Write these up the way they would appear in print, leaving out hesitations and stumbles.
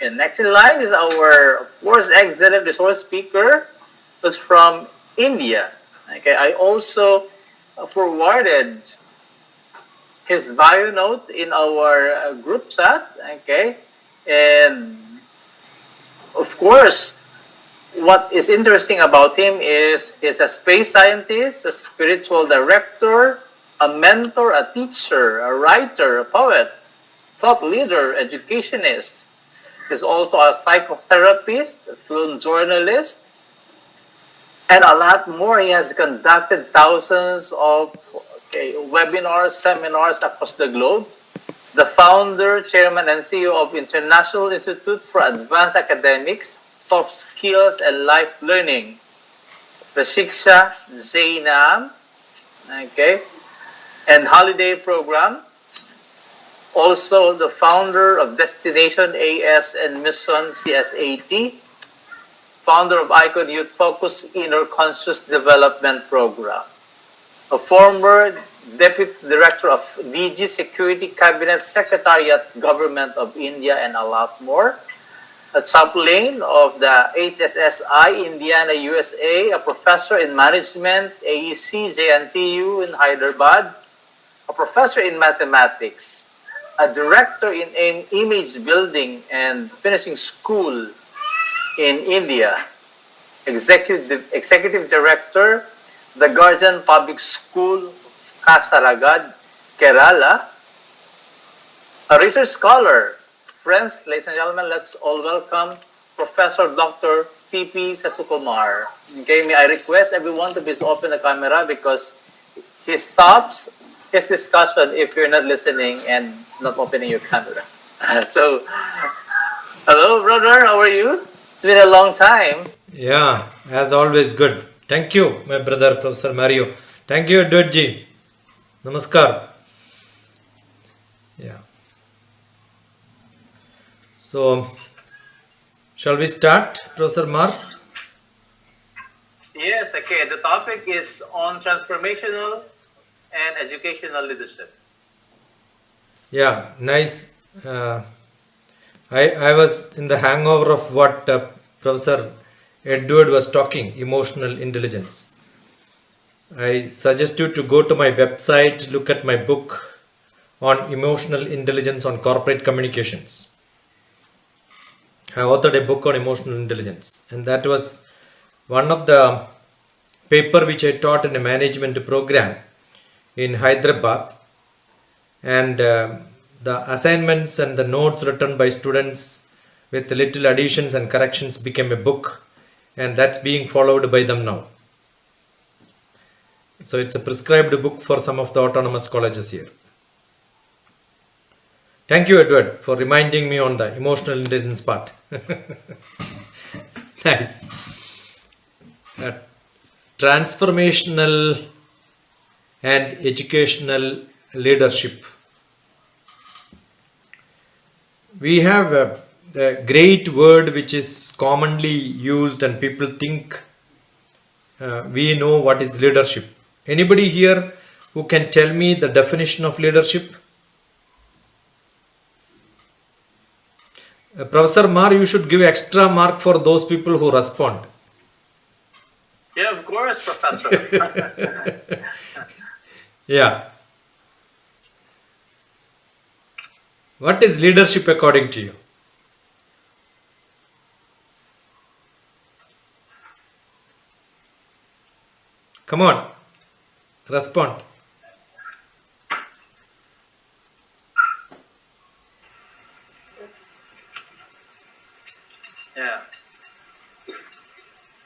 And next in line is our, of course, excellent resource speaker, who's from India. Okay, I also forwarded his bio note in our group chat. Okay, and of course, what is interesting about him is he's a space scientist, a spiritual director, a mentor, a teacher, a writer, a poet, thought leader, educationist. He's also a psychotherapist, a film journalist, and a lot more. He has conducted thousands of webinars, seminars across the globe. The founder, chairman, and CEO of International Institute for Advanced Academics, Soft Skills, and Life Learning, the Shiksha Zainam, and Holiday Program. Also, the founder of Destination AS and Mission CSAT, founder of Icon Youth Focus Inner Conscious Development Program, a former Deputy Director of DG Security Cabinet Secretariat Government of India, and a lot more. A chaplain of the HSSI, Indiana, USA, a professor in management, AEC, JNTU in Hyderabad, a professor in mathematics, a director in image building and finishing school in India, executive director, the Guardian Public School, Kasaragod, Kerala, a research scholar. Friends, ladies and gentlemen, let's all welcome Professor Dr. P.P. Sasukumar. Okay, may I request everyone to please open the camera because he stops his discussion if you're not listening and not opening your camera. So, hello, brother, how are you? It's been a long time. Yeah, as always, good. Thank you, my brother, Professor Mario. Thank you, Dodji. Namaskar. Yeah. So, shall we start, Professor Mar? Yes, okay. The topic is on transformational and educational leadership. Yeah, nice. I was in the hangover of what Professor Edward was talking, emotional intelligence. I suggest you to go to my website, look at my book on emotional intelligence on corporate communications. I authored a book on emotional intelligence, and that was one of the paper which I taught in a management program in Hyderabad, and the assignments and the notes written by students with little additions and corrections became a book, and that's being followed by them now. So it's a prescribed book for some of the autonomous colleges here. Thank you, Edward, for reminding me on the emotional intelligence part. Nice. Transformational and educational leadership. We have a great word which is commonly used and people think we know what is leadership. Anybody here who can tell me the definition of leadership? Professor Mar, you should give extra mark for those people who respond. Yeah, of course, Professor. Yeah. What is leadership according to you? Come on, respond. Yeah.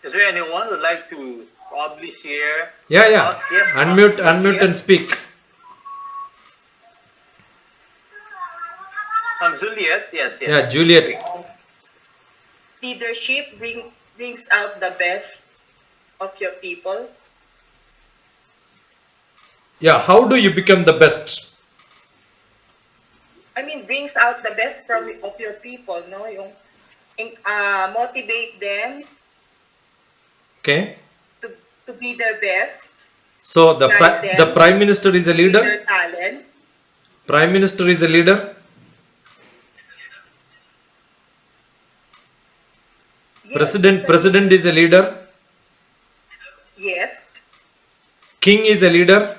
Is there anyone who would like to probably share? Yeah. Yes, Unmute and speak. Juliet, yes. Yeah, Juliet. Leadership brings out the best of your people. Yeah, how do you become the best? I mean, brings out the best of your people, no? Yung motivate them Okay. to be their best. So the Guide them. Prime Minister is a leader? Their talents. Prime Minister is a leader? Yes, it's a leader. President is a leader. Yes, King is a leader.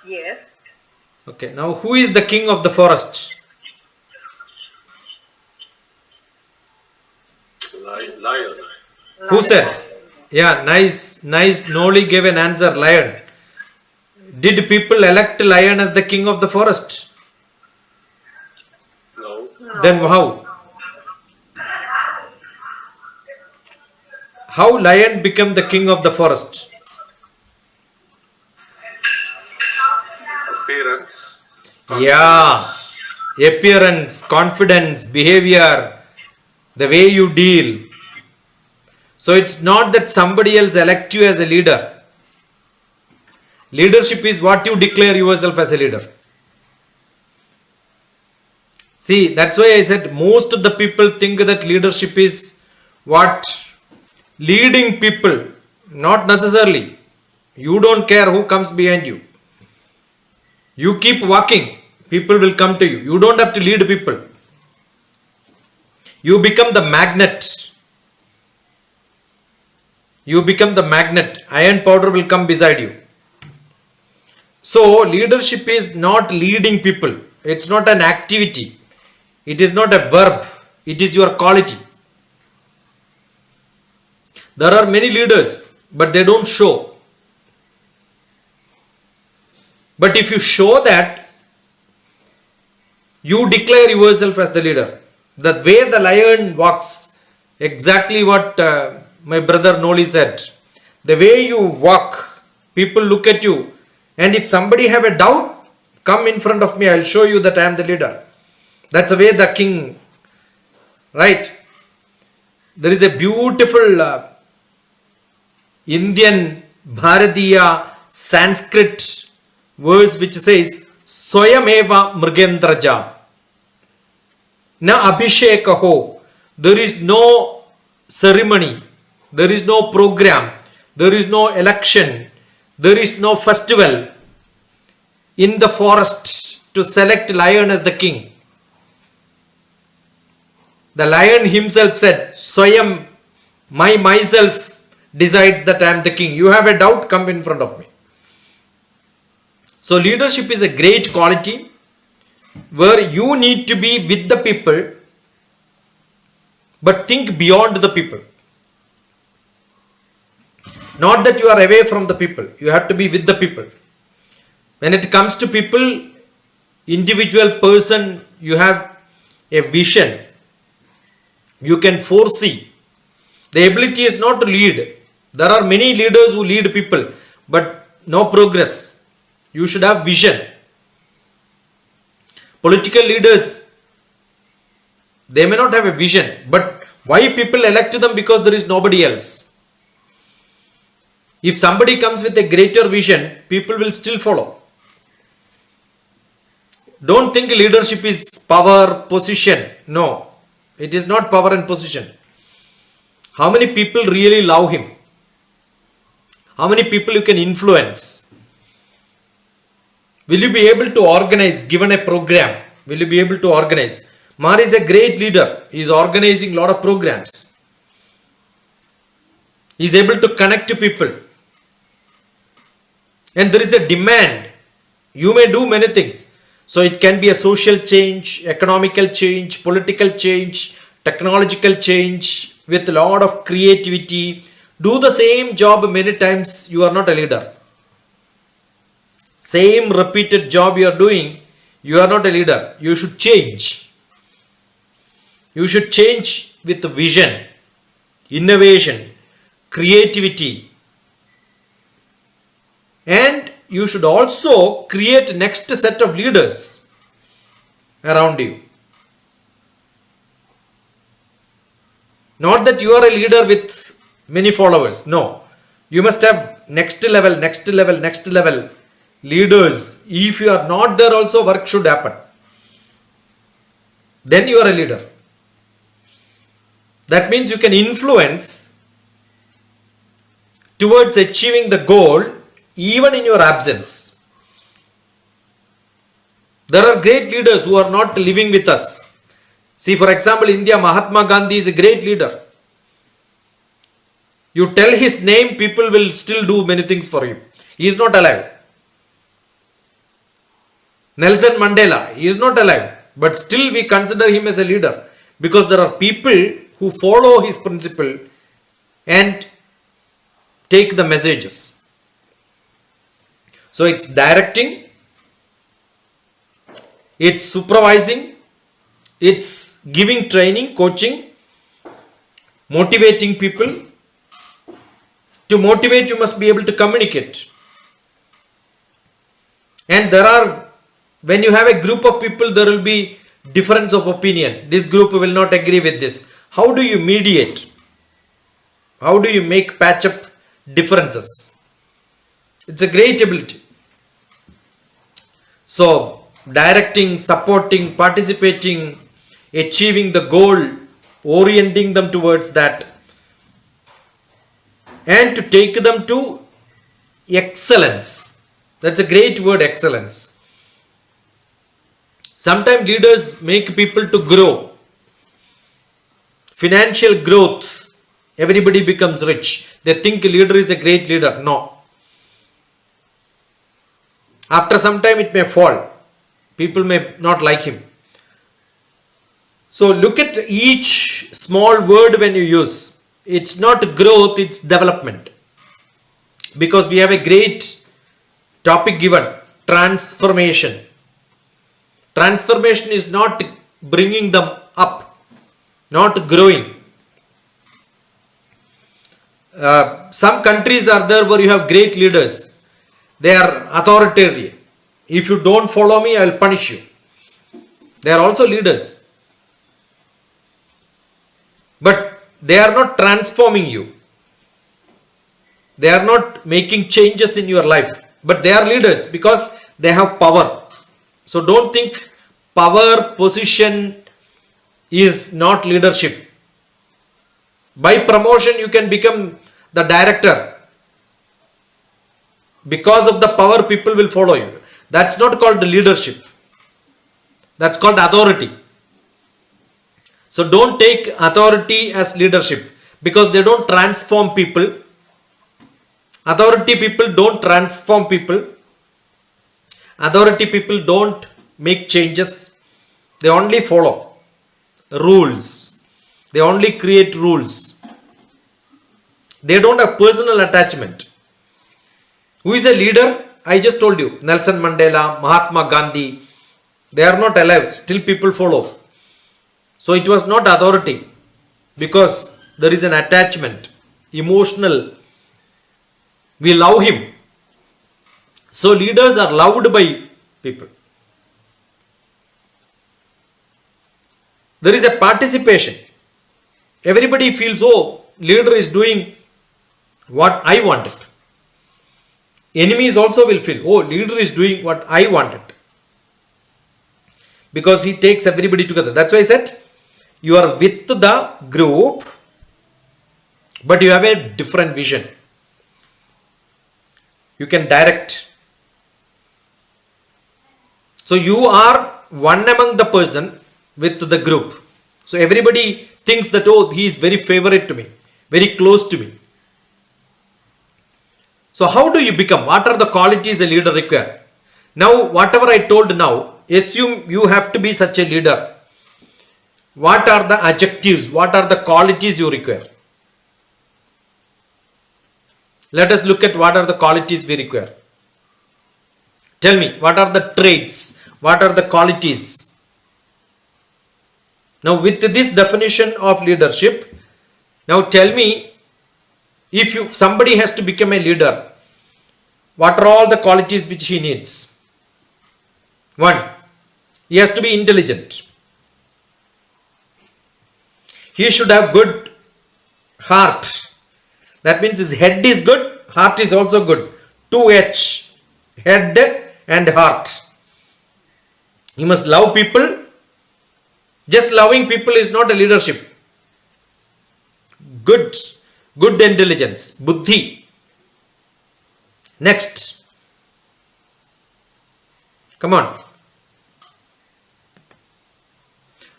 yes. Okay, now who is the king of the forest? Lion. Who said? Yeah, nice. Noli gave an answer, lion. Did people elect lion as the king of the forest? No. Then how? How lion became the king of the forest? Appearance. Yeah. Appearance, confidence, behavior, the way you deal. So it's not that somebody else elect you as a leader. Leadership is what you declare yourself as a leader. See, that's why I said most of the people think that leadership is what? Leading people. Not necessarily. You don't care who comes behind you. You keep walking, people will come to you. You don't have to lead people. You become the magnet. You become the magnet. Iron powder will come beside you. So, leadership is not leading people. It's not an activity. It is not a verb. It is your quality. There are many leaders, but they don't show. But if you show that, you declare yourself as the leader. The way the lion walks, exactly what my brother Noli said. The way you walk, people look at you. And if somebody have a doubt, come in front of me, I'll show you that I am the leader. That's the way the king, right? There is a beautiful Indian Bharatiya Sanskrit verse which says, Swayameva Mrigendraja. Na Abhishekaho. There is no ceremony. There is no program. There is no election. There is no festival in the forest to select lion as the king. The lion himself said, Swayam, myself decides that I am the king. You have a doubt, come in front of me. So leadership is a great quality where you need to be with the people, but think beyond the people. Not that you are away from the people. You have to be with the people. When it comes to people, individual person, you have a vision. You can foresee. The ability is not to lead. There are many leaders who lead people, but no progress. You should have vision. Political leaders, they may not have a vision, but why people elect them? Because there is nobody else. If somebody comes with a greater vision, people will still follow. Don't think leadership is power, position. No, it is not power and position. How many people really love him? How many people you can influence? Will you be able to organize, given a program? Will you be able to organize? Mar is a great leader. He is organizing a lot of programs. He is able to connect to people. And there is a demand. You may do many things. So it can be a social change, economical change, political change, technological change with a lot of creativity. Do the same job many times, you are not a leader. Same repeated job you are doing, you are not a leader. You should change. You should change with vision, innovation, creativity. And you should also create next set of leaders around you. Not that you are a leader with many followers. No. You must have next level leaders. If you are not there also, work should happen. Then you are a leader. That means you can influence towards achieving the goal even in your absence. There are great leaders who are not living with us. See, for example, India, Mahatma Gandhi is a great leader. You tell his name, people will still do many things for him. He is not alive. Nelson Mandela, he is not alive, but still we consider him as a leader because there are people who follow his principle and take the messages. So it's directing, it's supervising, it's giving training, coaching, motivating people. To motivate, you must be able to communicate. And when you have a group of people, there will be difference of opinion. This group will not agree with this. How do you mediate? How do you make patch up differences? It's a great ability. So, directing, supporting, participating, achieving the goal, orienting them towards that, and to take them to excellence. That's a great word, excellence. Sometimes leaders make people to grow. Financial growth. Everybody becomes rich. They think a leader is a great leader. No. After some time it may fall. People may not like him. So look at each small word when you use. It's not growth, it's development. Because we have a great topic given, transformation. Transformation is not bringing them up, not growing. Some countries are there where you have great leaders. They are authoritarian. If you don't follow me, I will punish you. They are also leaders. But they are not transforming you. They are not making changes in your life. But they are leaders because they have power. So don't think power, position is not leadership. By promotion, you can become the director. Because of the power, people will follow you. That's not called leadership. That's called authority. So don't take authority as leadership because they don't transform people. Authority people don't transform people. Authority people don't make changes. They only follow rules. They only create rules. They don't have personal attachment. Who is a leader? I just told you. Nelson Mandela, Mahatma Gandhi. They are not alive. Still people follow. So it was not authority. Because there is an attachment. Emotional. We love him. So leaders are loved by people. There is a participation. Everybody feels, oh, leader is doing what I wanted. Enemies also will feel, oh, leader is doing what I wanted. Because he takes everybody together. That's why I said, you are with the group, but you have a different vision. You can direct. So you are one among the person with the group. So everybody thinks that, oh, he is very favorite to me, very close to me. So how do you become? What are the qualities a leader require? Now, whatever I told now, assume you have to be such a leader. What are the adjectives? What are the qualities you require? Let us look at what are the qualities we require. Tell me, what are the traits? What are the qualities? Now, with this definition of leadership, now tell me, if somebody has to become a leader, what are all the qualities which he needs? 1. He has to be intelligent. He should have good heart. That means his head is good, heart is also good. 2H, head and heart. He must love people. Just loving people is not a leadership. Good intelligence, buddhi. Next. Come on.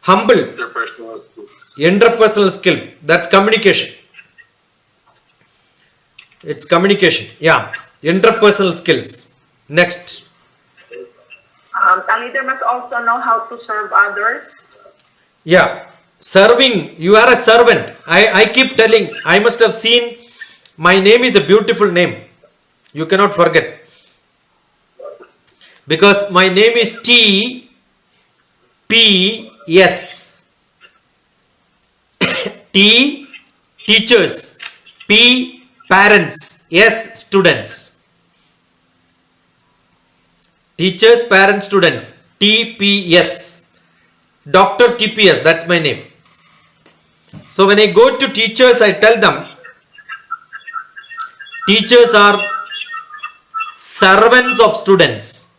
Humble. Interpersonal skill. That's communication. It's communication. Yeah. Interpersonal skills. Next. A leader must also know how to serve others. Yeah. Serving. You are a servant. I keep telling. I must have seen. My name is a beautiful name. You cannot forget. Because my name is TPS. T, teachers. P, parents. S, students. Teachers, parents, students. TPS. DrTPS. That's my name. So when I go to teachers, I tell them, teachers are servants of students.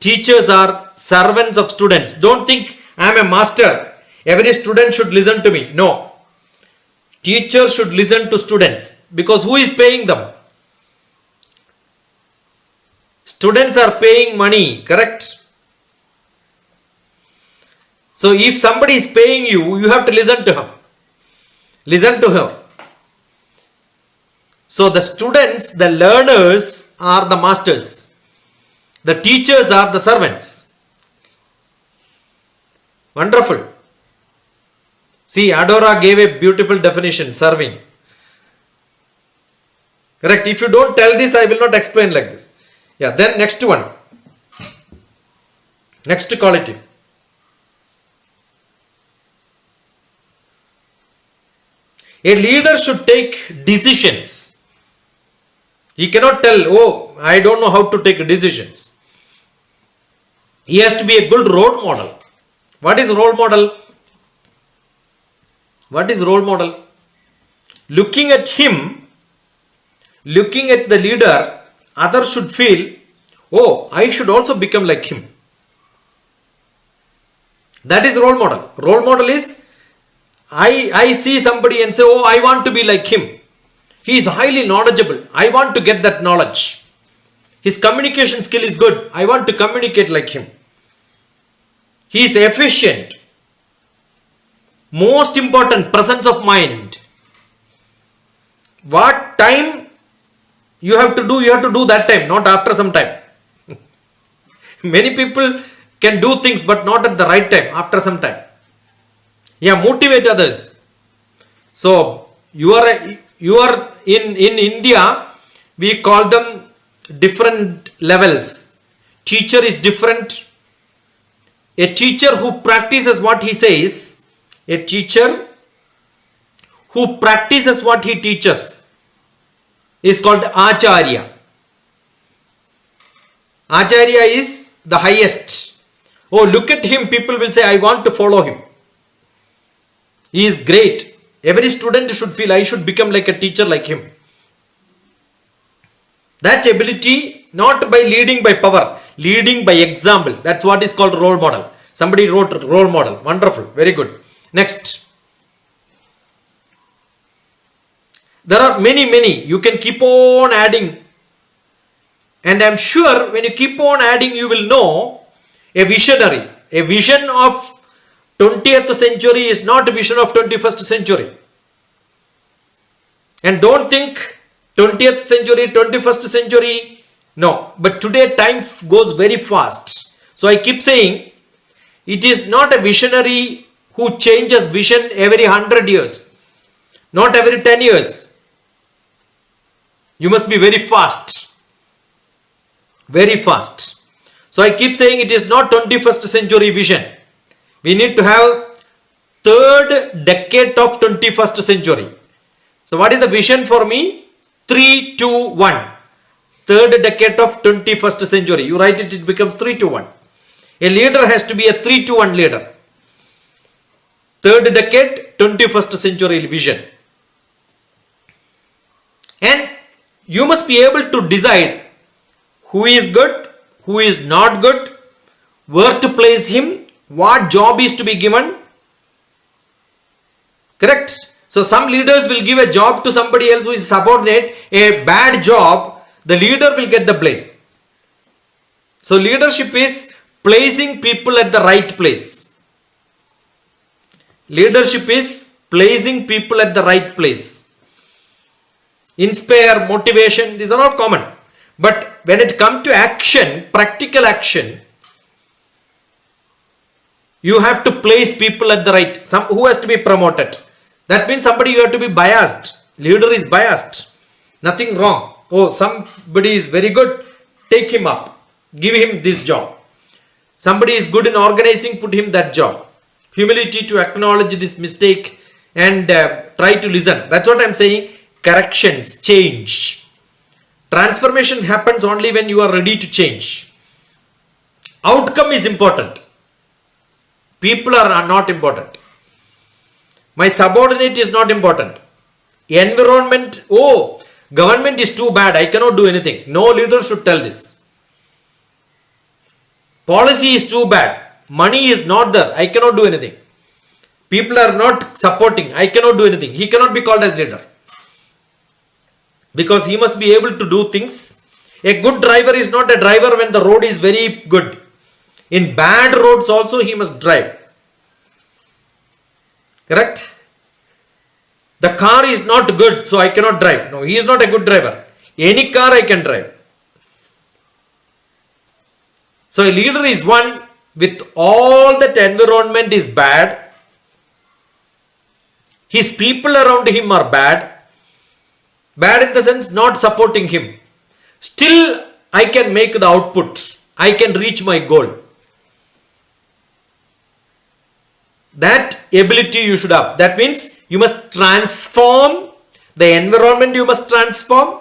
Teachers are servants of students. Don't think I am a master. Every student should listen to me. No. Teachers should listen to students. Because who is paying them? Students are paying money. Correct? So if somebody is paying you, you have to listen to him. Listen to her. So the students, the learners are the masters. The teachers are the servants. Wonderful. See, Adora gave a beautiful definition, serving. Correct. If you don't tell this, I will not explain like this. Yeah, then next one. Next quality. A leader should take decisions. He cannot tell, oh, I don't know how to take decisions. He has to be a good role model. What is role model? What is role model? Looking at him, looking at the leader, others should feel, oh, I should also become like him. That is role model. Role model is, I see somebody and say, oh, I want to be like him. He is highly knowledgeable. I want to get that knowledge. His communication skill is good. I want to communicate like him. He is efficient. Most important, presence of mind. What time you have to do that time, not after some time. Many people can do things but not at the right time, after some time. Yeah, motivate others. So you are in India, we call them different levels. Teacher is different. A teacher who practices what he says, a teacher who practices what he teaches is called Acharya. Acharya is the highest. Oh, look at him, people will say, I want to follow him. He is great. Every student should feel, I should become like a teacher like him. That ability, not by leading by power, leading by example. That's what is called role model. Somebody wrote role model. Wonderful. Very good. Next. There are many. You can keep on adding. And I'm sure when you keep on adding, you will know a visionary. A vision of 20th century is not a vision of 21st century. And don't think 20th century, 21st century. No. But today time goes very fast. So I keep saying, it is not a visionary who changes vision every 100 years. Not every 10 years. You must be very fast. Very fast. So I keep saying it is not 21st century vision. We need to have third decade of 21st century. So what is the vision for me? 3, 2, 1. Third decade of 21st century. You write it, it becomes 3, 2, 1. A leader has to be a 3 to 1 leader. Third decade, 21st century vision. And you must be able to decide who is good, who is not good, where to place him, what job is to be given. Correct? So some leaders will give a job to somebody else who is subordinate, a bad job, the leader will get the blame. So leadership is placing people at the right place. Leadership is placing people at the right place. inspire, motivation, these are all common. But when it comes to action, practical action, you have to place people at the right. Who has to be promoted? That means somebody you have to be biased. Leader is biased. Nothing wrong. Oh, somebody is very good. Take him up. Give him this job. Somebody is good in organizing. Put him that job. Humility to acknowledge this mistake and try to listen. That's what I'm saying. Corrections, change. Transformation happens only when you are ready to change. Outcome is important. People are not important. My subordinate is not important. Environment, oh, government is too bad. I cannot do anything. No leader should tell this. Policy is too bad. Money is not there. I cannot do anything. People are not supporting. I cannot do anything. He cannot be called as leader. Because he must be able to do things. A good driver is not a driver when the road is very good. In bad roads also he must drive. Correct? The car is not good, so I cannot drive. No, he is not a good driver. Any car I can drive. So a leader is one with all that environment is bad. His people around him are bad. Bad in the sense not supporting him. Still I can make the output. I can reach my goal. That ability you should have. That means you must transform the environment, you must transform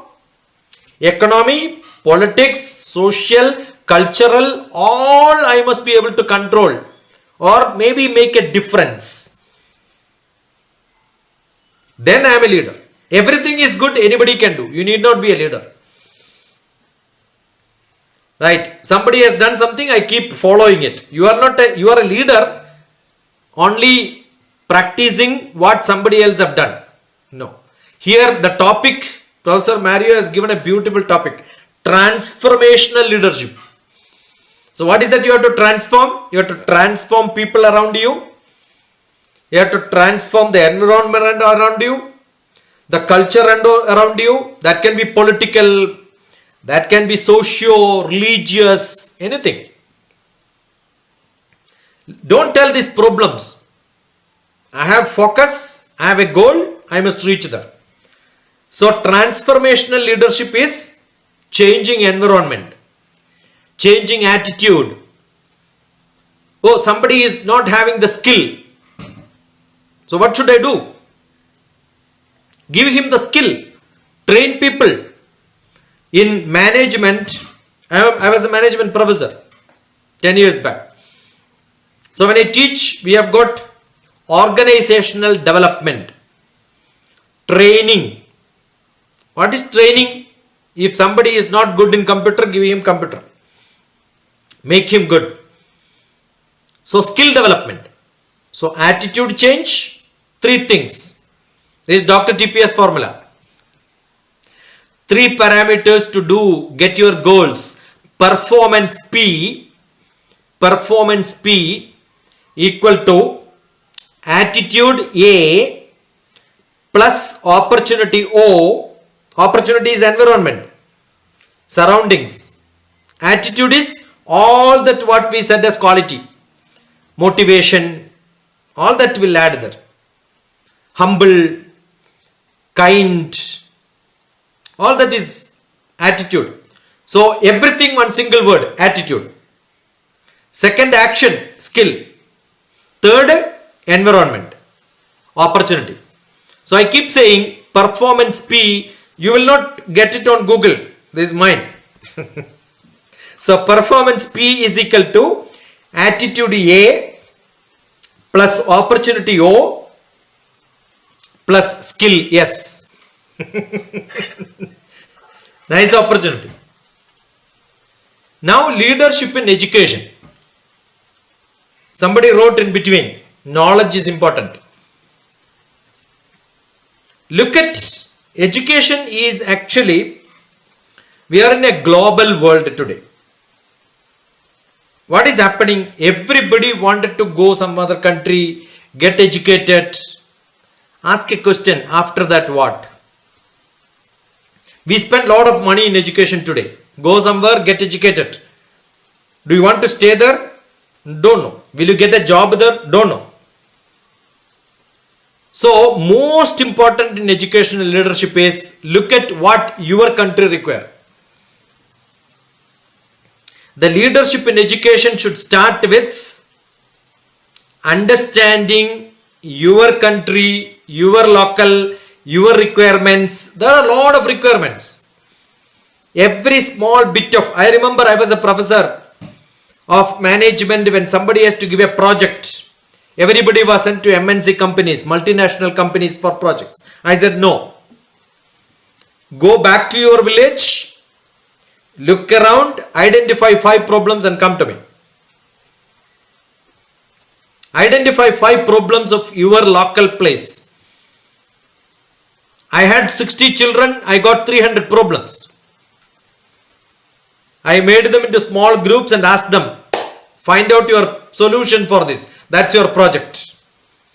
economy, politics, social, cultural, all I must be able to control or maybe make a difference. Then I am a leader. Everything is good, anybody can do. You need not be a leader. Right? Somebody has done something, I keep following it. You are a leader only practicing what somebody else have done. No. Here the topic, Professor Mario has given a beautiful topic. Transformational leadership. So what is that you have to transform? You have to transform people around you. You have to transform the environment around you. The culture around you. That can be political. That can be socio-religious. Anything. Don't tell these problems. I have focus. I have a goal. I must reach there. So transformational leadership is changing environment. Changing attitude. Oh, somebody is not having the skill. So what should I do? Give him the skill. Train people. In management, I was a management professor 10 years back. So when I teach, we have got organizational development. Training. What is training? If somebody is not good in computer, give him computer. Make him good. So skill development. So attitude change. 3 things. This is DrTPS formula. 3 parameters to get your goals. Performance P equal to attitude A plus opportunity O. Opportunity is environment, surroundings. Attitude is all that what we said as quality. Motivation, all that will add there. Humble, kind, all that is attitude. So everything one single word, attitude. Second, action, skill. Third, environment, opportunity. So I keep saying performance P, you will not get it on Google. This is mine. So performance P is equal to attitude A plus opportunity O plus skill S. Nice opportunity. Now leadership in education. Somebody wrote in between, knowledge is important. Look at education is actually, we are in a global world today. What is happening? Everybody wanted to go some other country, get educated. Ask a question, after that what? We spend a lot of money in education today. Go somewhere, get educated. Do you want to stay there? Don't know. Will you get a job there? Don't know. So, most important in educational leadership is look at what your country require. The leadership in education should start with understanding your country, your local, your requirements. There are a lot of requirements. Every small bit of, I remember I was a professor of management when somebody has to give a project. Everybody was sent to MNC companies, multinational companies for projects. I said no. Go back to your village, look around, identify 5 problems and come to me. Identify 5 problems of your local place. I had 60 children, I got 300 problems. I made them into small groups and asked them, find out your solution for this. That's your project.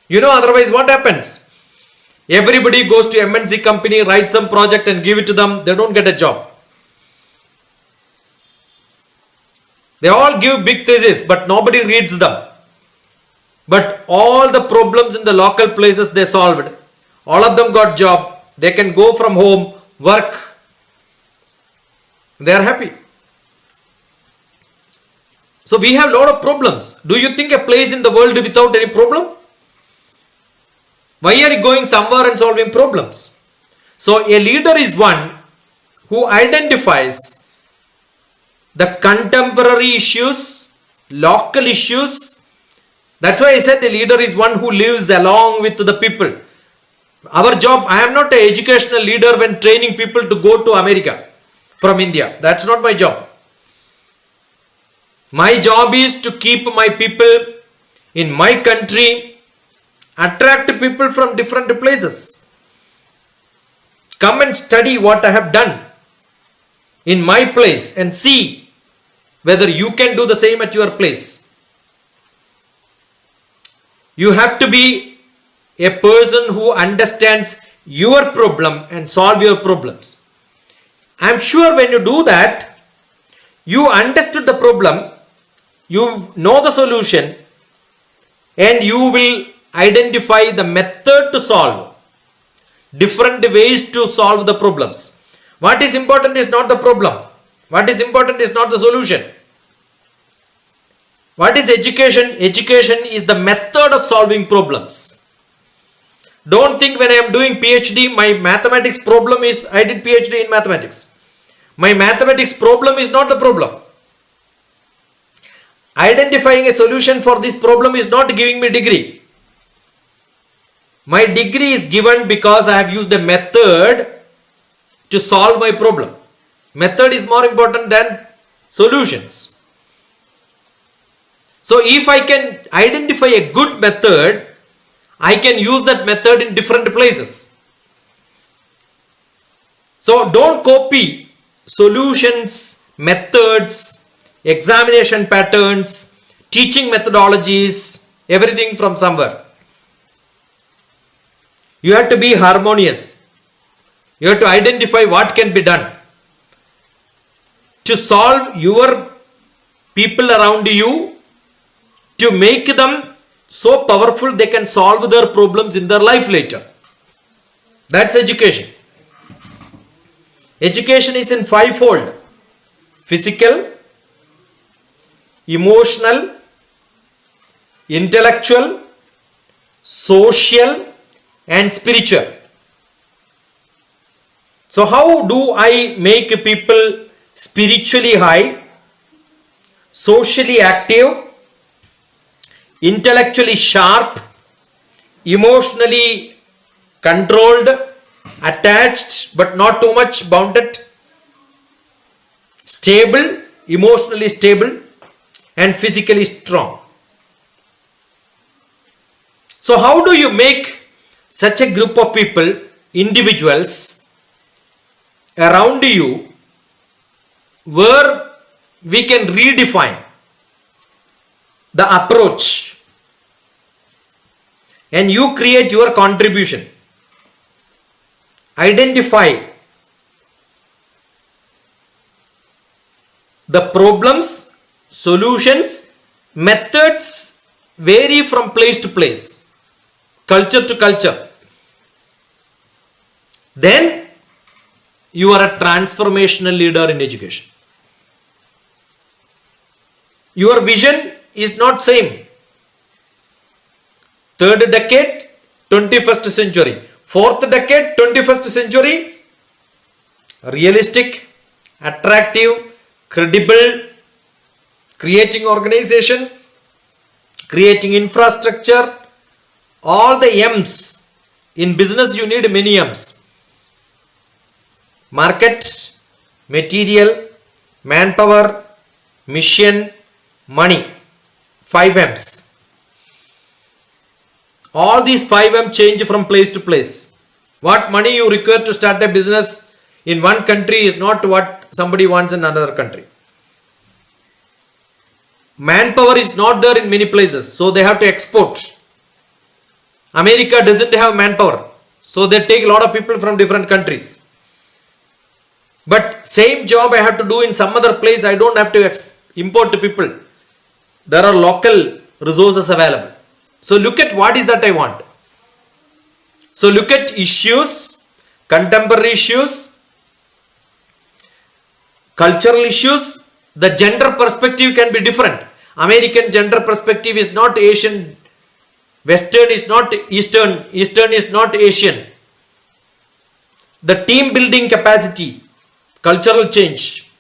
You know, otherwise what happens? Everybody goes to MNC company, writes some project and give it to them. They don't get a job. They all give big thesis, but nobody reads them. But all the problems in the local places they solved. All of them got job. They can go from home, work. They are happy. So we have a lot of problems. Do you think a place in the world without any problem? Why are you going somewhere and solving problems? So a leader is one who identifies the contemporary issues, local issues. That's why I said a leader is one who lives along with the people. Our job, I am not an educational leader when training people to go to America from India. That's not my job. My job is to keep my people in my country, attract people from different places. Come and study what I have done in my place and see whether you can do the same at your place. You have to be a person who understands your problem and solve your problems. I am sure when you do that, you understood the problem, you know the solution, and you will identify the method to solve, different ways to solve the problems. What is important is not the problem. What is important is not the solution. What is education? Education is the method of solving problems. Don't think when I am doing PhD, my mathematics problem is, I did PhD in mathematics. My mathematics problem is not the problem. Identifying a solution for this problem is not giving me degree. My degree is given because I have used a method to solve my problem. Method is more important than solutions. So if I can identify a good method, I can use that method in different places. So don't copy solutions, methods, examination patterns, teaching methodologies, everything from somewhere. You have to be harmonious. You have to identify what can be done to solve your people around you, to make them so powerful they can solve their problems in their life later. That's education. Education is in 5-fold: physical, emotional, intellectual, social, and spiritual. So how do I make people spiritually high, socially active, intellectually sharp, emotionally controlled, attached but not too much bounded, stable, emotionally stable, and physically strong? So how do you make such a group of people, individuals around you, where we can redefine the approach and you create your contribution? Identify The problems, solutions, methods vary from place to place, culture to culture. Then you are a transformational leader in education. Your vision is not same. Third decade, 21st century. Fourth decade, 21st century. Realistic, attractive, credible, creating organization, creating infrastructure, all the M's. In business you need many M's. Market, material, manpower, mission, money. 5 M's. All these 5 M change from place to place. What money you require to start a business in one country is not what somebody wants in another country. Manpower is not there in many places, so they have to export. America doesn't have manpower, so they take a lot of people from different countries. But same job I have to do in some other place, I don't have to import people. There are local resources available. So look at what is that I want. So look at issues, contemporary issues, cultural issues. The gender perspective can be different. American gender perspective is not Asian. Western is not Eastern. Eastern is not Asian. The team building capacity, cultural change,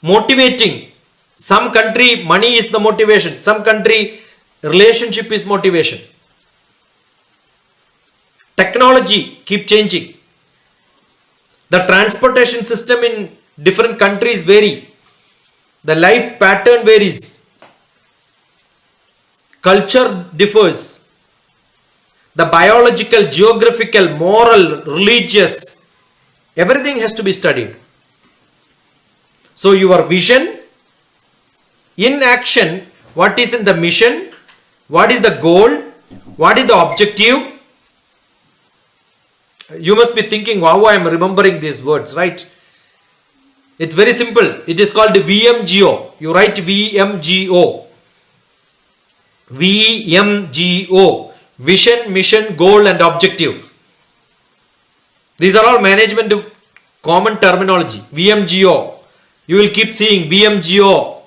motivating. Some country money is the motivation. Some country relationship is motivation. Technology keep changing. The transportation system in different countries vary. The life pattern varies. Culture differs. The biological, geographical, moral, religious, everything has to be studied. So your vision, in action, what is in the mission, what is the goal, what is the objective. You must be thinking, wow, I am remembering these words, right? It's very simple. It is called VMGO. You write VMGO. VMGO. Vision, mission, goal and objective. These are all management common terminology. VMGO. You will keep seeing VMGO.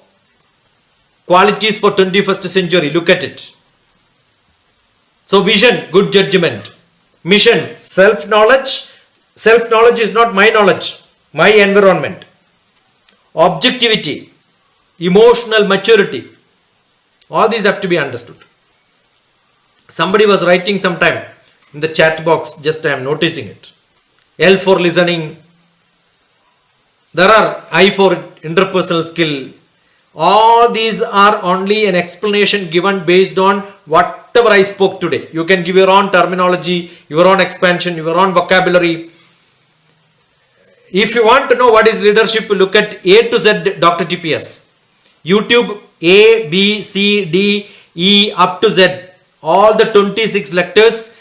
Qualities for 21st century. Look at it. So vision, good judgment. Mission, self-knowledge. Self-knowledge is not my knowledge, my environment. Objectivity, emotional maturity. All these have to be understood. Somebody was writing sometime in the chat box, just I am noticing it. L for listening. There are I for interpersonal skill. All these are only an explanation given based on whatever I spoke today. You can give your own terminology, your own expansion, your own vocabulary. If you want to know what is leadership, look at A to Z DrTPS. YouTube A, B, C, D, E up to Z. All the 26 letters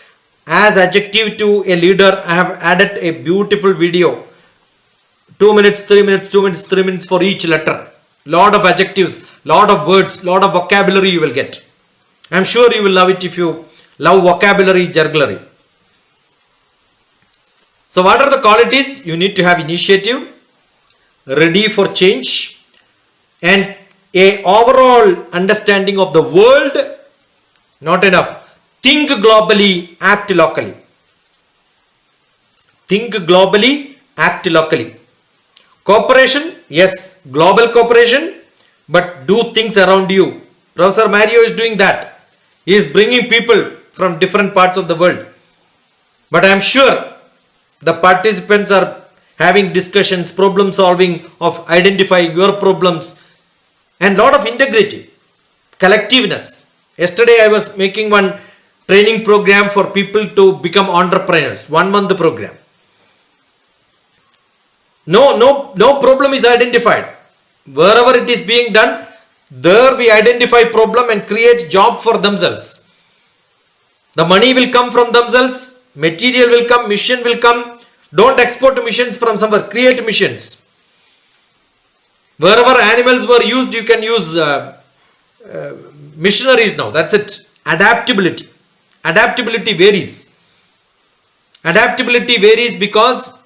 as adjective to a leader. I have added a beautiful video. 2 minutes, 3 minutes, 2 minutes, 3 minutes for each letter. Lot of adjectives, lot of words, lot of vocabulary you will get. I am sure you will love it if you love vocabulary, jugglery. So what are the qualities? You need to have initiative, ready for change, and a overall understanding of the world. Not enough. Think globally, act locally. Think globally, act locally. Cooperation, yes, global cooperation, but do things around you. Professor Mario is doing that. He is bringing people from different parts of the world. But I am sure the participants are having discussions, problem solving, of identifying your problems, and lot of integrity, collectiveness. Yesterday I was making one training program for people to become entrepreneurs, 1 month program. No problem is identified. Wherever it is being done, there we identify problem and create job for themselves. The money will come from themselves, material will come, mission will come. Don't export missions from somewhere, create missions. Wherever animals were used, you can use missionaries now. That's it. Adaptability. Adaptability varies. Adaptability varies because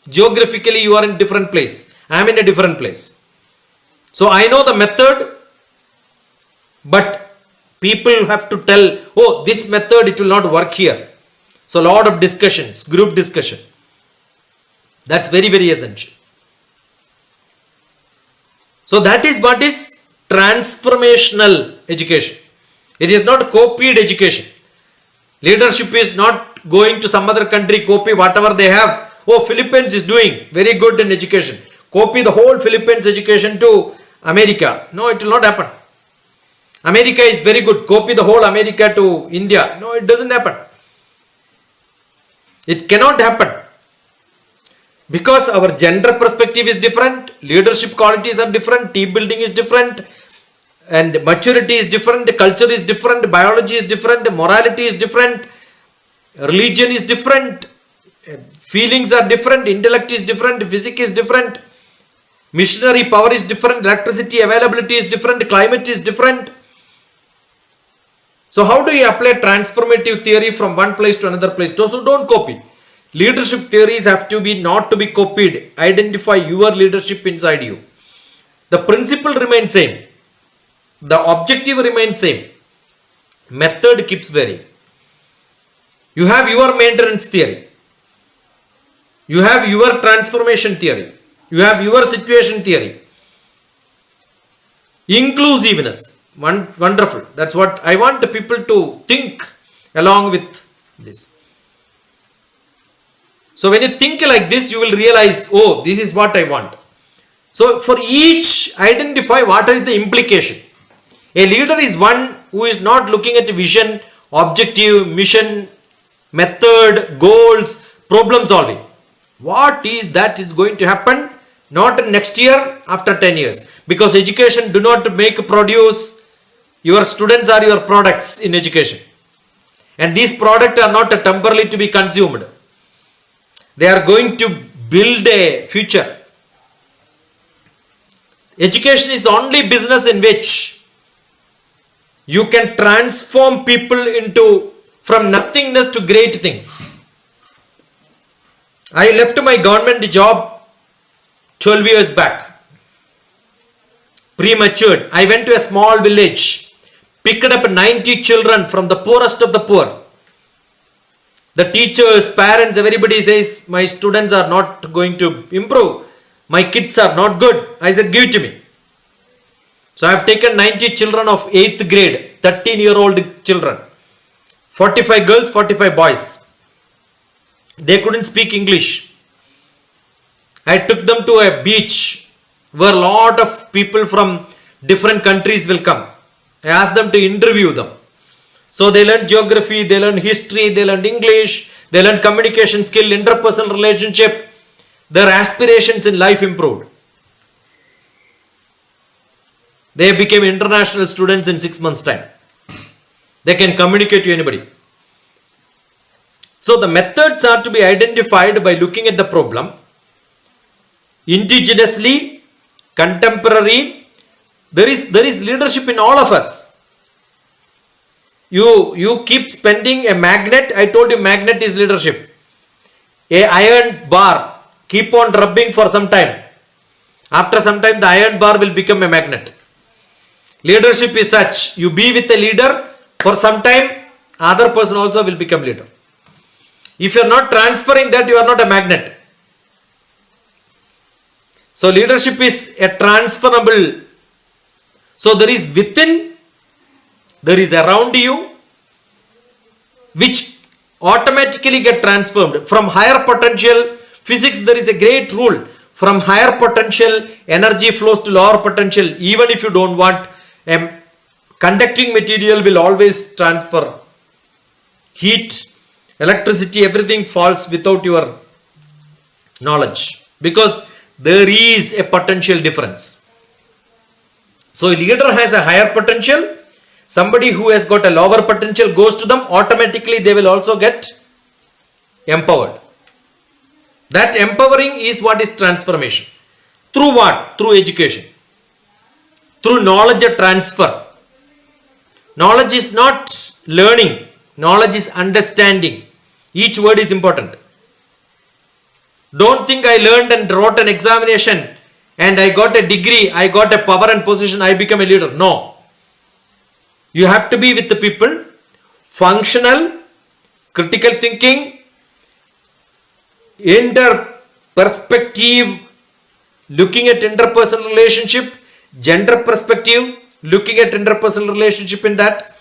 geographically you are in different place. I am in a different place. So I know the method, but people have to tell, oh, this method, it will not work here. So a lot of discussions, group discussion. That's very, very essential. So that is what is transformational education. It is not copied education. Leadership is not going to some other country, copy whatever they have. Oh, Philippines is doing very good in education. Copy the whole Philippines education to America. No, it will not happen. America is very good. Copy the whole America to India. No, it doesn't happen. It cannot happen. Because our gender perspective is different, leadership qualities are different, team building is different, and maturity is different, culture is different, biology is different, morality is different, religion is different, feelings are different, intellect is different, physics is different, missionary power is different, electricity availability is different, climate is different. So how do you apply transformative theory from one place to another place? So don't copy. Leadership theories have to be not to be copied. Identify your leadership inside you. The principle remains same. The objective remains same. Method keeps varying. You have your maintenance theory. You have your transformation theory. You have your situation theory. Inclusiveness. Wonderful. That's what I want the people to think along with this. So when you think like this, you will realize, oh, this is what I want. So for each, identify what is the implication. A leader is one who is not looking at vision, objective, mission, method, goals, problem solving. What is that is going to happen? Not next year, after 10 years. Because education do not make produce. Your students are your products in education. And these products are not temporarily to be consumed. They are going to build a future. Education is the only business in which you can transform people into from nothingness to great things. I left my government job 12 years back. Prematured. I went to a small village, picked up 90 children from the poorest of the poor. The teachers, parents, everybody says, my students are not going to improve. My kids are not good. I said, give it to me. So I have taken 90 children of 8th grade, 13-year-old children. 45 girls, 45 boys. They couldn't speak English. I took them to a beach where a lot of people from different countries will come. I asked them to interview them. So they learned geography, they learned history, they learned English, they learned communication skill, interpersonal relationship. Their aspirations in life improved. They became international students in 6 months' time. They can communicate to anybody. So the methods are to be identified by looking at the problem. Indigenously, contemporary, there is leadership in all of us. You keep spending a magnet. I told you magnet is leadership. A iron bar, keep on rubbing for some time. After some time, the iron bar will become a magnet. Leadership is such. You be with a leader for some time, other person also will become leader. If you are not transferring that, you are not a magnet. So leadership is a transferable. So there is within, there is around you, which automatically get transformed. From higher potential, physics, there is a great rule. From higher potential, energy flows to lower potential. Even if you don't want, a conducting material will always transfer heat, electricity, everything falls without your knowledge. Because there is a potential difference. So a leader has a higher potential. Somebody who has got a lower potential goes to them, automatically they will also get empowered. That empowering is what is transformation. Through what? Through education. Through knowledge transfer. Knowledge is not learning. Knowledge is understanding. Each word is important. Don't think I learned and wrote an examination and I got a degree, I got a power and position, I become a leader. No. You have to be with the people, functional, critical thinking, inter-perspective, looking at interpersonal relationship, gender perspective, looking at interpersonal relationship in that,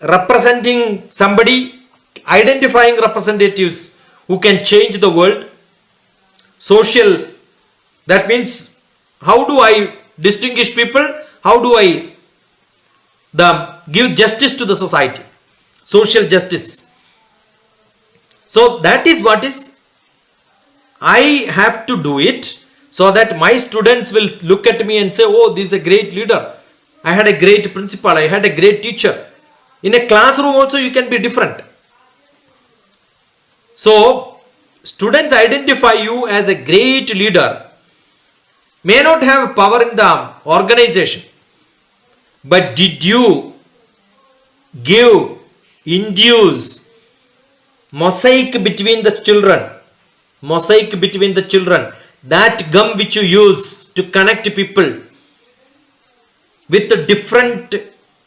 representing somebody, identifying representatives who can change the world, social, that means how do I distinguish people, how do I give justice to the society, social justice. So that is what is, I have to do it so that my students will look at me and say, oh, this is a great leader, I had a great principal, I had a great teacher. In a classroom also you can be different. So students identify you as a great leader, may not have power in the organization, but did you induce mosaic between the children, that gum which you use to connect people with the different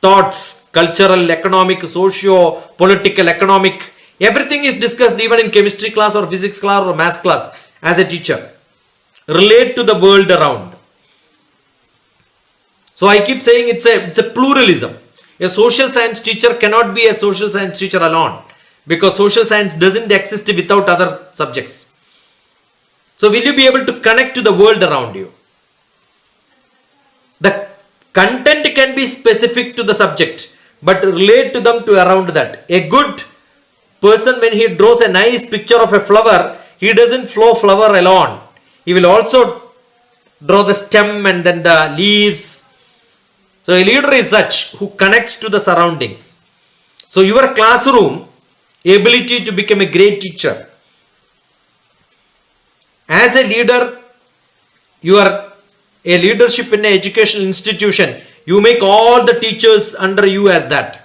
thoughts, cultural, economic, socio, political, economic, everything is discussed even in chemistry class or physics class or maths class as a teacher. Relate to the world around. So I keep saying it's a pluralism. A social science teacher cannot be a social science teacher alone, because social science doesn't exist without other subjects. So will you be able to connect to the world around you? The content can be specific to the subject, but relate to them to around that. A good person, when he draws a nice picture of a flower, he doesn't flower alone. He will also draw the stem and then the leaves. So a leader is such who connects to the surroundings. So your classroom ability to become a great teacher. As a leader, you are a leadership in an educational institution. You make all the teachers under you as that.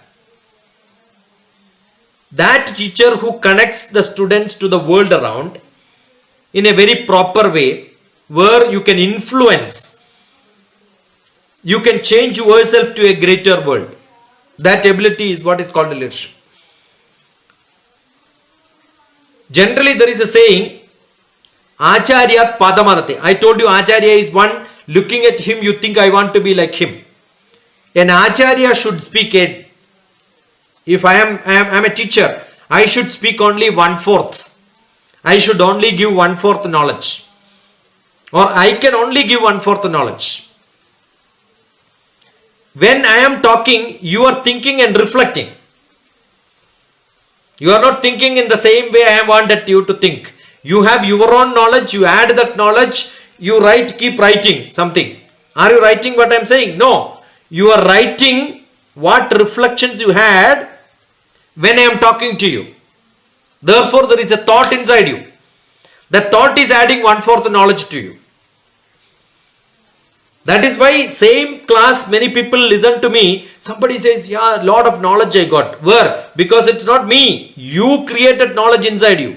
That teacher who connects the students to the world around in a very proper way, where you can influence, you can change yourself to a greater world. That ability is what is called leadership. Generally there is a saying, Acharya Padamadate. I told you Acharya is one, looking at him you think I want to be like him. An Acharya should speak if I am a teacher, I should speak only 1/4. I should only give 1/4 knowledge. Or I can only give 1/4 knowledge. When I am talking, you are thinking and reflecting. You are not thinking in the same way I wanted you to think. You have your own knowledge, you add that knowledge, you write, keep writing something. Are you writing what I am saying? No. You are writing what reflections you had when I am talking to you. Therefore, there is a thought inside you. The thought is adding 1/4 knowledge to you. That is why same class, many people listen to me. Somebody says, yeah, a lot of knowledge I got. Where? Because it's not me. You created knowledge inside you.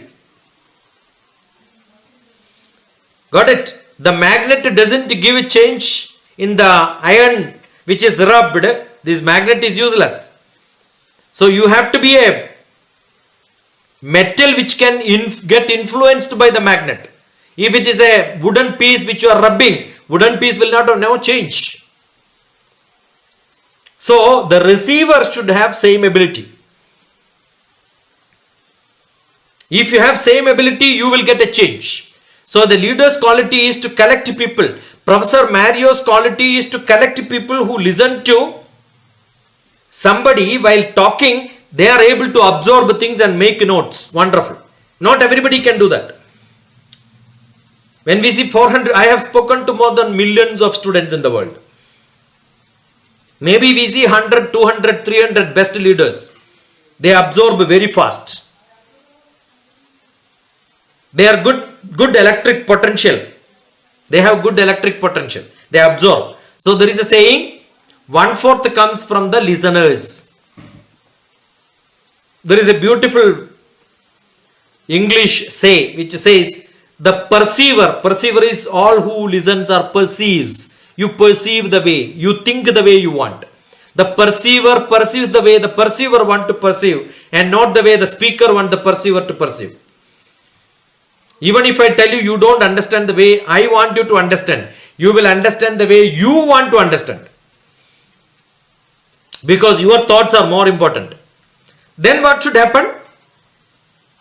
Got it? The magnet doesn't give a change in the iron which is rubbed. This magnet is useless. So you have to be a metal which can get influenced by the magnet. If it is a wooden piece which you are rubbing, wooden piece will not have no change. So the receiver should have same ability. If you have same ability, you will get a change. So the leader's quality is to collect people. Professor Mario's quality is to collect people who listen to somebody while talking. They are able to absorb things and make notes. Wonderful. Not everybody can do that. When we see 400, I have spoken to more than millions of students in the world. Maybe we see 100, 200, 300 best leaders. They absorb very fast. They are good electric potential. They have good electric potential. They absorb. So there is a saying, 1/4 comes from the listeners. There is a beautiful English say which says, the perceiver is all who listens or perceives. You perceive the way, you think the way you want. The perceiver perceives the way the perceiver want to perceive, and not the way the speaker want the perceiver to perceive. Even if I tell you, you don't understand the way I want you to understand, you will understand the way you want to understand. Because your thoughts are more important. Then what should happen?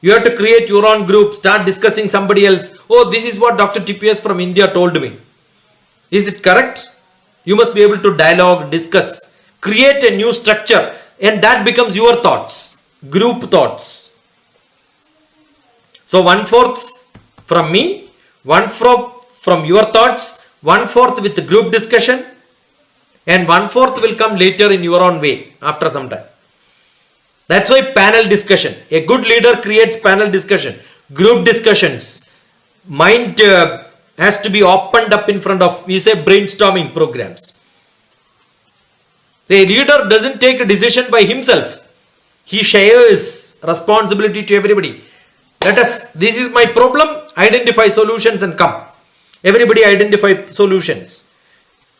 You have to create your own group, start discussing somebody else. Oh, this is what DrTPS from India told me. Is it correct? You must be able to dialogue, discuss, create a new structure, and that becomes your thoughts, group thoughts. So 1/4 from me, 1/4 from your thoughts, 1/4 with the group discussion, and 1/4 will come later in your own way after some time. That's why panel discussion. A good leader creates panel discussion, group discussions. Mind has to be opened up in front of, we say, brainstorming programs. The leader doesn't take a decision by himself. He shares responsibility to everybody. This is my problem, identify solutions and come. Everybody identify solutions.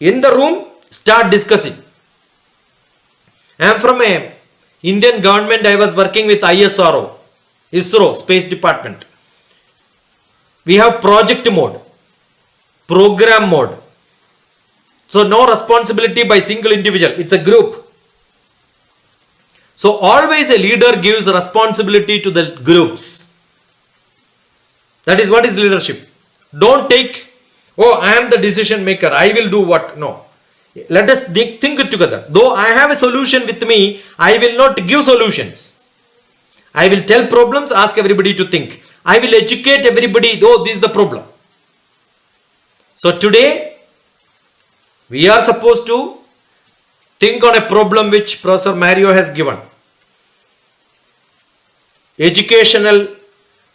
In the room, start discussing. I am from a Indian government. I was working with ISRO, Space Department. We have project mode, program mode. So no responsibility by single individual. It's a group. So always a leader gives responsibility to the groups. That is what is leadership. Don't take, oh, I am the decision maker, I will do what. No. Let us think it together. Though I have a solution with me, I will not give solutions. I will tell problems, ask everybody to think. I will educate everybody, though this is the problem. So today, we are supposed to think on a problem which Professor Mario has given. Educational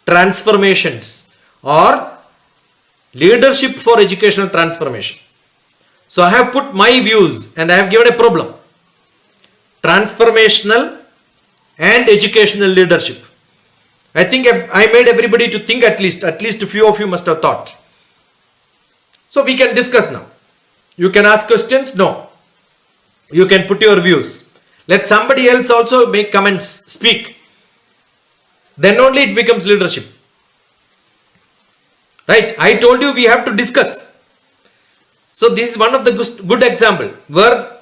transformations or leadership for educational transformation. So I have put my views and I have given a problem. Transformational and educational leadership. I think I made everybody to think at least a few of you must have thought. So we can discuss now. You can ask questions? No. You can put your views. Let somebody else also make comments, speak. Then only it becomes leadership. Right? I told you we have to discuss. So this is one of the good example where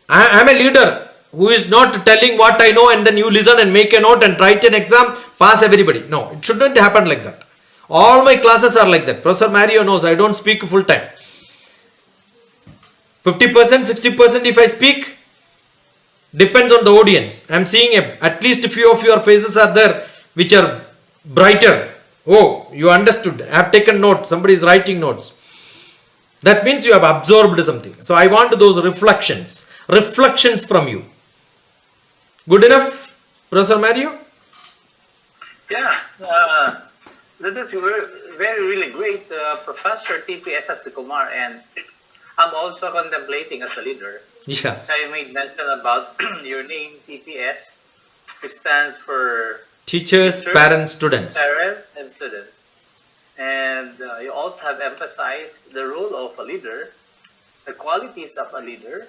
I am a leader who is not telling what I know and then you listen and make a note and write an exam, pass everybody. No, it shouldn't happen like that. All my classes are like that. Professor Mario knows I don't speak full time. 50%, 60% if I speak, depends on the audience. I am seeing at least a few of your faces are there which are brighter. Oh, you understood. I have taken notes. Somebody is writing notes. That means you have absorbed something. So I want those reflections from you. Good enough, Professor Mario? Yeah, that is really great, Professor TPS Kumar, and I'm also contemplating as a leader. Yeah. So you made mention about your name, TPS, which stands for Teachers, Parents, Students. Parents and students. And you also have emphasized the role of a leader, the qualities of a leader,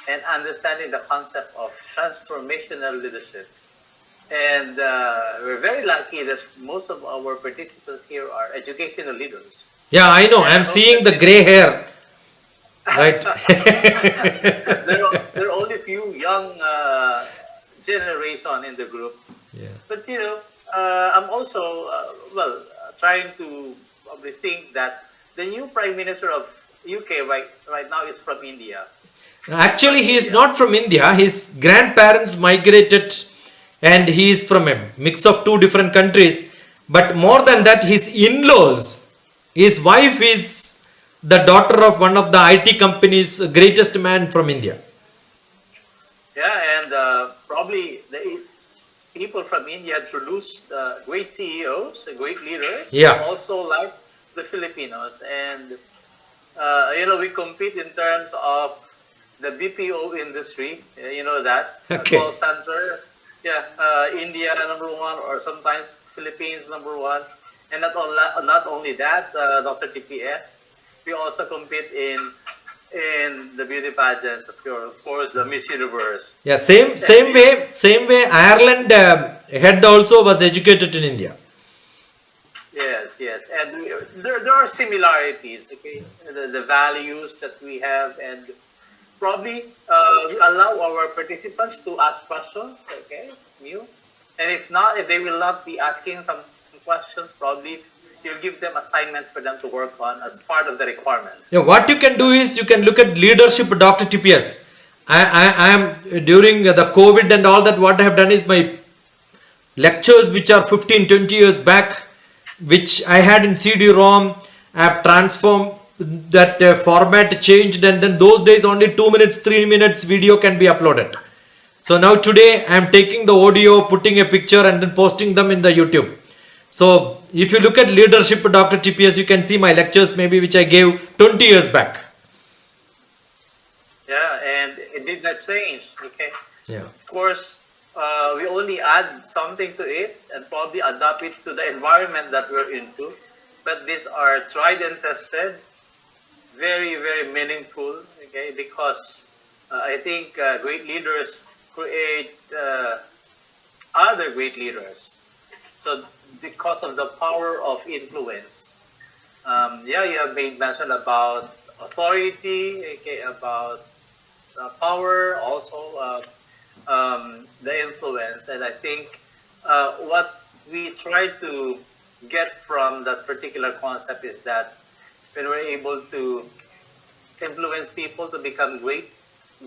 and understanding the concept of transformational leadership. And we're very lucky that most of our participants here are educational leaders. Yeah, I know. I'm seeing the gray hair. Right. There are only few young generation in the group. Yeah. But I'm also trying to probably think that the new Prime Minister of UK right now is from India. Actually, he is not from India. His grandparents migrated and he is from a mix of two different countries. But more than that, his in-laws, his wife is the daughter of one of the IT company's greatest man from India. Yeah, and probably the people from India produced great CEOs, great leaders. Yeah. Also like the Filipinos, and we compete in terms of the BPO industry. You know that Okay. call center. Yeah, India #1, or sometimes Philippines #1, and not only that, Dr. TPS. We also compete in the beauty pageants, of course, the Miss Universe. Yeah, same way. Ireland head also was educated in India. Yes, and there are similarities. Okay, the values that we have, and probably we allow our participants to ask questions. Okay, new, and if they will not be asking some questions, probably you'll give them assignment for them to work on as part of the requirements. Yeah, what you can do is you can look at leadership Dr. TPS. I am during the COVID and all that. What I have done is my lectures which are 15, 20 years back, which I had in CD-ROM, I have transformed that format, changed, and then those days only 2 minutes, 3 minutes video can be uploaded. So now today I am taking the audio, putting a picture, and then posting them in the YouTube. So if you look at leadership Dr. TPS, you can see my lectures maybe which I gave 20 years back. Yeah, and it did not change. Okay. Yeah. Of course, we only add something to it and probably adapt it to the environment that we're into. But these are tried and tested, very, very meaningful. Okay, because I think great leaders create other great leaders. So because of the power of influence, you have made mention about authority, okay, about power, also the influence, and I think what we try to get from that particular concept is that when we're able to influence people to become great,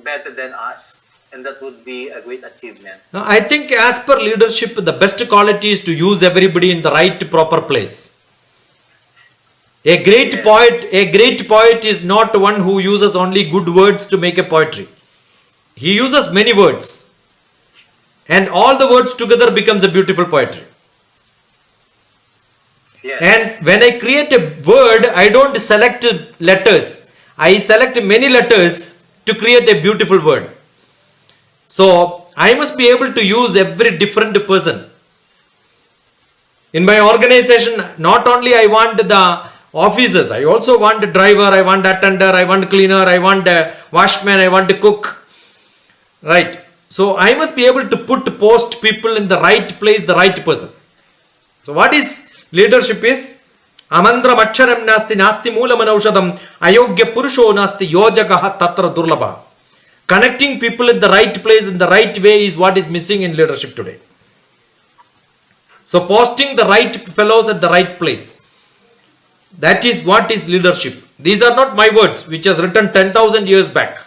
better than us, and that would be a great achievement. Now, I think as per leadership, the best quality is to use everybody in the right proper place. A great poet is not one who uses only good words to make a poetry. He uses many words, and all the words together becomes a beautiful poetry. Yes. And when I create a word, I don't select letters. I select many letters to create a beautiful word. So I must be able to use every different person. In my organization, not only I want the officers, I also want a driver, I want attender, I want cleaner, I want a washman, I want a cook. Right. So I must be able to post people in the right place, the right person. So what is leadership is Amandram Aksharam Nasti Nasti Mulamanaushadam Ayogya Purusho Nasti Yojagaha Tatra Durlabha. Connecting people in the right place in the right way is what is missing in leadership today. So posting the right fellows at the right place. That is what is leadership. These are not my words, which was written 10,000 years back.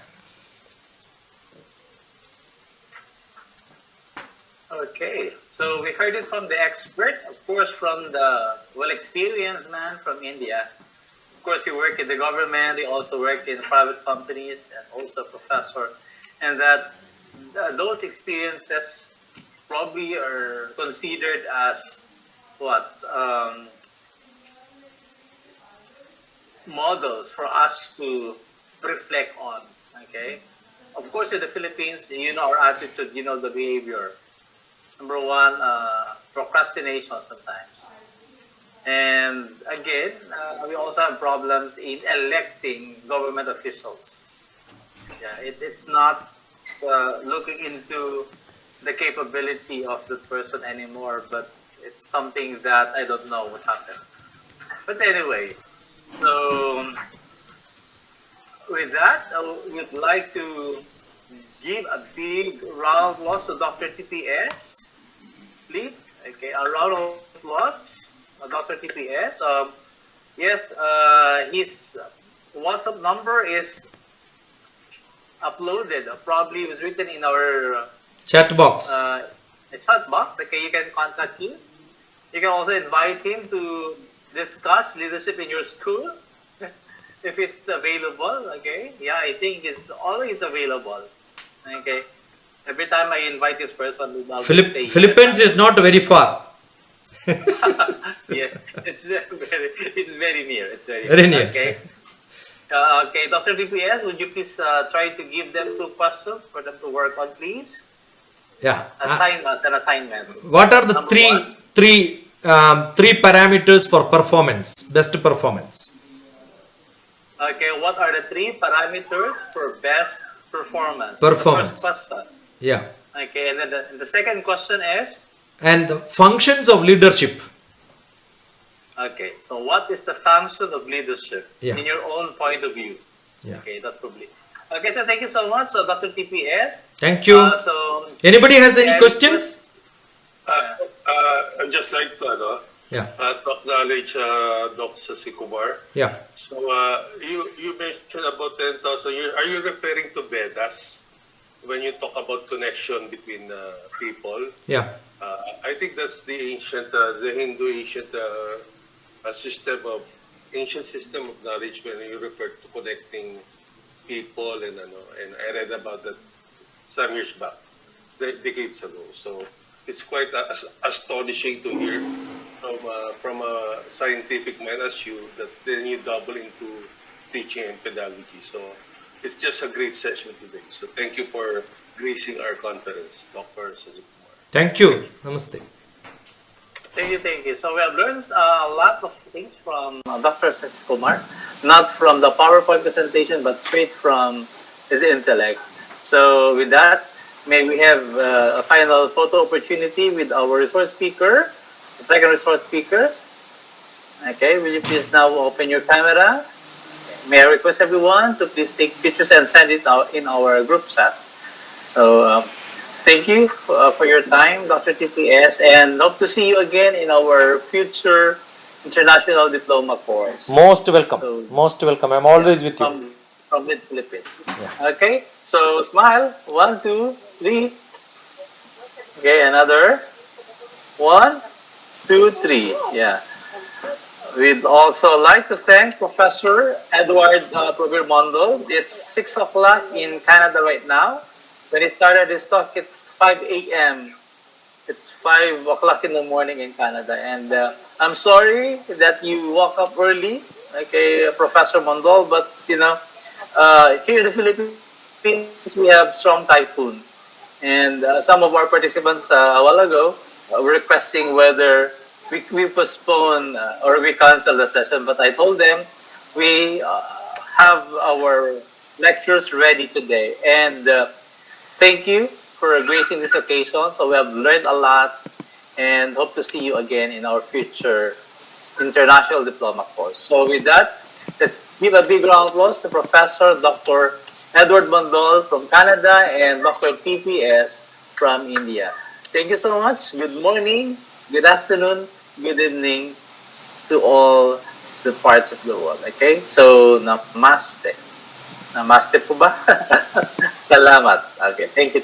Okay, so we heard it from the expert, of course, from the well-experienced man from India. Of course, he worked in the government, he also worked in private companies, and also a professor. And that those experiences probably are considered as what? Models for us to reflect on. Okay, of course, in the Philippines, you know our attitude, you know the behavior. #1, procrastination sometimes. And again, we also have problems in electing government officials. Yeah, it's not looking into the capability of the person anymore, but it's something that I don't know what happened. But anyway, so with that, I would like to give a big round of applause to Dr. TPS. Please, okay, a round of applause, Dr. TPS. Yes, his WhatsApp number is uploaded. Probably it was written in our Chat box. chat box. Okay, you can contact him. You can also invite him to discuss leadership in your school if it's available. Okay, yeah, I think it's always available. Okay. Every time I invite this person, I'll say Philippines yes. is not very far. Yes, it's very near. It's very Very near. near. Okay. Okay, Dr. DPS, would you please try to give them 2 questions for them to work on, please? Yeah. Assign us an assignment. What are the Number three one. three parameters for performance, best performance? Okay, what are the 3 parameters for best performance? The first Performance. question. Yeah. Okay, and then the second question is, And the functions of leadership. okay, so what is the function of leadership Yeah. in your own point of view? Yeah. Okay, that's probably. Okay, so thank you so much, so Dr. TPS. Thank you. So, Anybody has any yeah, questions? I'd just like to Yeah. acknowledge Dr. Sikumar. Yeah. So you mentioned about 10,000 years. Are you referring to Vedas when you talk about connection between people? Yeah. I think that's the ancient, the Hindu ancient system of knowledge when you refer to connecting people and I read about that some years back, decades ago. So it's quite astonishing to hear from a scientific mind as you that then you double into teaching and pedagogy. So it's just a great session today. So thank you for gracing our conference, Dr. Suzukumar. Thank you. Namaste. thank you, thank you. So we have learned a lot of things from Dr. Kumar, not from the PowerPoint presentation, but straight from his intellect. So with that, may we have a final photo opportunity with our resource speaker, the second resource speaker. Okay, will you please now open your camera? May I request everyone to please take pictures and send it out in our group chat. So thank you for your time, Dr. TPS, and hope to see you again in our future international diploma course. Most welcome. So- Most welcome. I'm always with you. From the Philippines. Okay, so smile. 1, 2, 3. Okay, another. 1, 2, 3. Yeah. We'd also like to thank Professor Edward Provermondo. It's 6 o'clock in Canada right now. When he started his talk, it's 5 a.m. It's 5 o'clock in the morning in Canada. And I'm sorry that you woke up early, okay, Professor Mondol, but you know, here in the Philippines, we have strong typhoon. And some of our participants a while ago were requesting whether we postpone or we cancel the session. But I told them we have our lectures ready today. And thank you for gracing this occasion. So we have learned a lot and hope to see you again in our future international diploma course. So with that, let's give a big round of applause to Professor Dr. Edward Mondol from Canada and Dr. TPS from India. Thank you so much. Good morning, good afternoon, good evening to all the parts of the world. Okay? So, namaste. Namaste po ba? Salamat. Okay. Thank you.